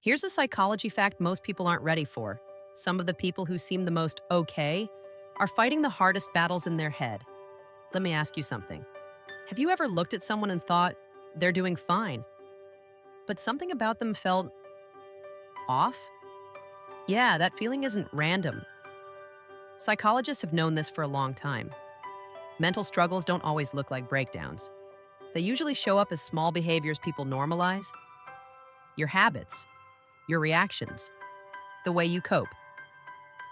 Here's a psychology fact most people aren't ready for. Some of the people who seem the most okay are fighting the hardest battles in their head. Let me ask you something. Have you ever looked at someone and thought they're doing fine, but something about them felt off? Yeah, that feeling isn't random. Psychologists have known this for a long time. Mental struggles don't always look like breakdowns. They usually show up as small behaviors people normalize, your habits, your reactions, the way you cope.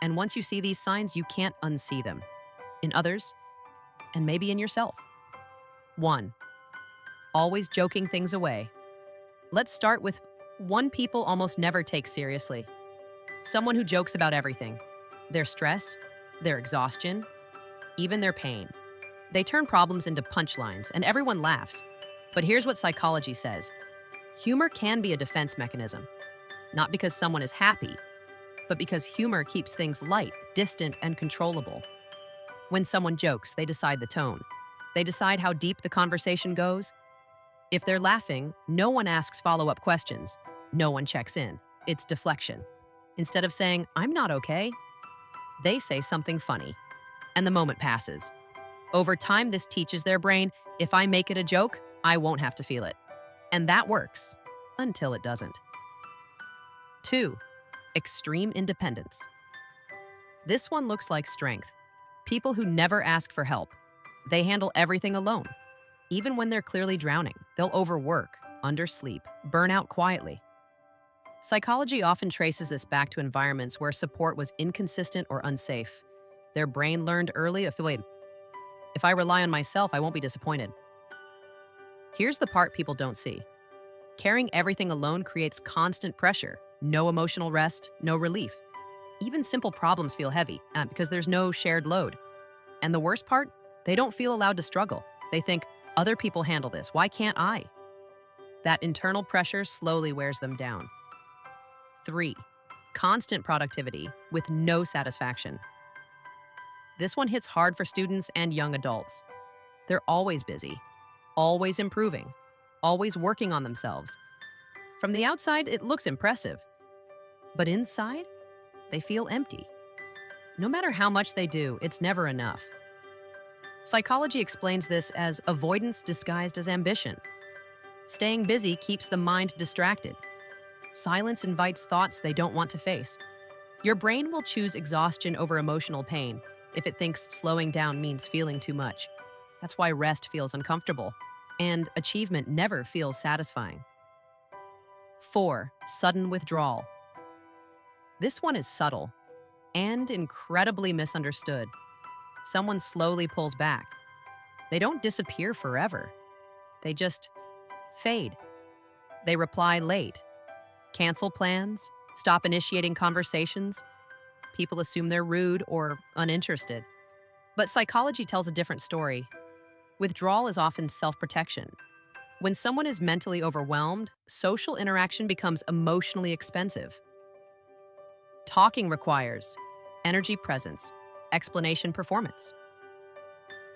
And once you see these signs, you can't unsee them in others and maybe in yourself. 1. Always joking things away. Let's start with one people almost never take seriously. Someone who jokes about everything, their stress, their exhaustion, even their pain. They turn problems into punchlines and everyone laughs. But here's what psychology says. Humor can be a defense mechanism, not because someone is happy, but because humor keeps things light, distant, and controllable. When someone jokes, they decide the tone. They decide how deep the conversation goes. If they're laughing, no one asks follow-up questions. No one checks in. It's deflection. Instead of saying, "I'm not okay," they say something funny, and the moment passes. Over time, this teaches their brain, if I make it a joke, I won't have to feel it. And that works, until it doesn't. 2. Extreme independence. This one looks like strength. People who never ask for help. They handle everything alone. Even when they're clearly drowning, they'll overwork, undersleep, burn out quietly. Psychology often traces this back to environments where support was inconsistent or unsafe. Their brain learned early, if I rely on myself, I won't be disappointed. Here's the part people don't see. Carrying everything alone creates constant pressure, no emotional rest, no relief. Even simple problems feel heavy because there's no shared load. And the worst part, they don't feel allowed to struggle. They think, other people handle this, why can't I? That internal pressure slowly wears them down. 3. Constant productivity with no satisfaction. This one hits hard for students and young adults. They're always busy, always improving, always working on themselves. From the outside, it looks impressive. But inside, they feel empty. No matter how much they do, it's never enough. Psychology explains this as avoidance disguised as ambition. Staying busy keeps the mind distracted. Silence invites thoughts they don't want to face. Your brain will choose exhaustion over emotional pain if it thinks slowing down means feeling too much. That's why rest feels uncomfortable, and achievement never feels satisfying. 4. Sudden withdrawal. This one is subtle and incredibly misunderstood. Someone slowly pulls back. They don't disappear forever. They just fade. They reply late, cancel plans, stop initiating conversations. People assume they're rude or uninterested. But psychology tells a different story. Withdrawal is often self-protection. When someone is mentally overwhelmed, social interaction becomes emotionally expensive. Talking requires energy presence, explanation performance.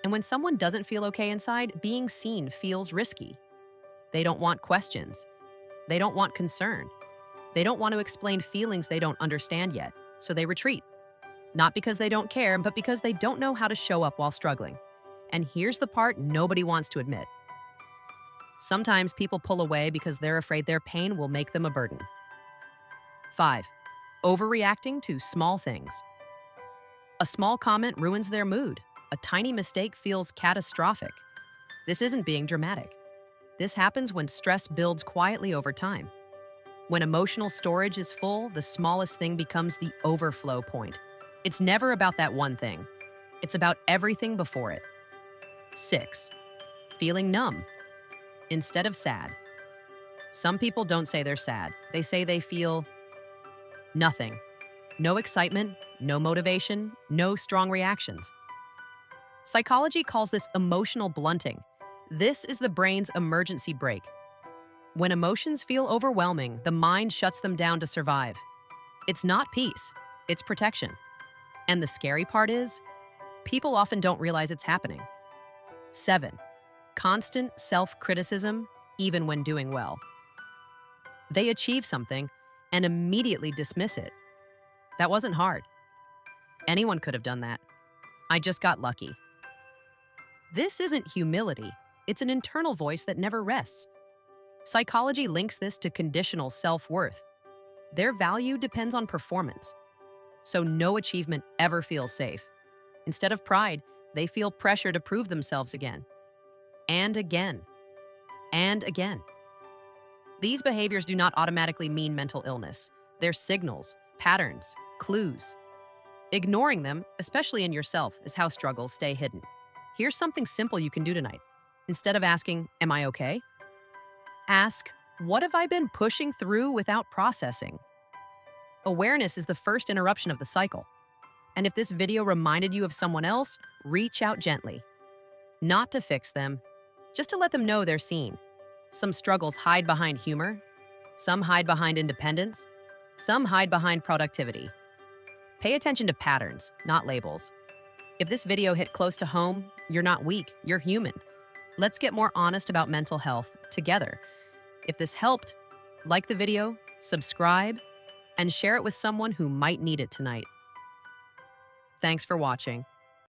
And when someone doesn't feel okay inside, being seen feels risky. They don't want questions. They don't want concern. They don't want to explain feelings they don't understand yet, so they retreat. Not because they don't care, but because they don't know how to show up while struggling. And here's the part nobody wants to admit. Sometimes people pull away because they're afraid their pain will make them a burden. 5. Overreacting to small things. A small comment ruins their mood. A tiny mistake feels catastrophic. This isn't being dramatic. This happens when stress builds quietly over time. When emotional storage is full, the smallest thing becomes the overflow point. It's never about that one thing. It's about everything before it. 6. Feeling numb instead of sad. Some people don't say they're sad. They say they feel nothing. No excitement, no motivation, no strong reactions. Psychology calls this emotional blunting. This is the brain's emergency brake. When emotions feel overwhelming, the mind shuts them down to survive. It's not peace, it's protection. And the scary part is, people often don't realize it's happening. 7. Constant self-criticism, even when doing well. They achieve something, and immediately dismiss it. That wasn't hard. Anyone could have done that. I just got lucky. This isn't humility. It's an internal voice that never rests. Psychology links this to conditional self-worth. Their value depends on performance. So no achievement ever feels safe. Instead of pride, they feel pressure to prove themselves again. And again. And again. These behaviors do not automatically mean mental illness. They're signals, patterns, clues. Ignoring them, especially in yourself, is how struggles stay hidden. Here's something simple you can do tonight. Instead of asking, "Am I okay?" ask, "What have I been pushing through without processing?" Awareness is the first interruption of the cycle. And if this video reminded you of someone else, reach out gently. Not to fix them, just to let them know they're seen. Some struggles hide behind humor, some hide behind independence, some hide behind productivity. Pay attention to patterns, not labels. If this video hit close to home, you're not weak, you're human. Let's get more honest about mental health together. If this helped, like the video, subscribe, and share it with someone who might need it tonight. Thanks for watching.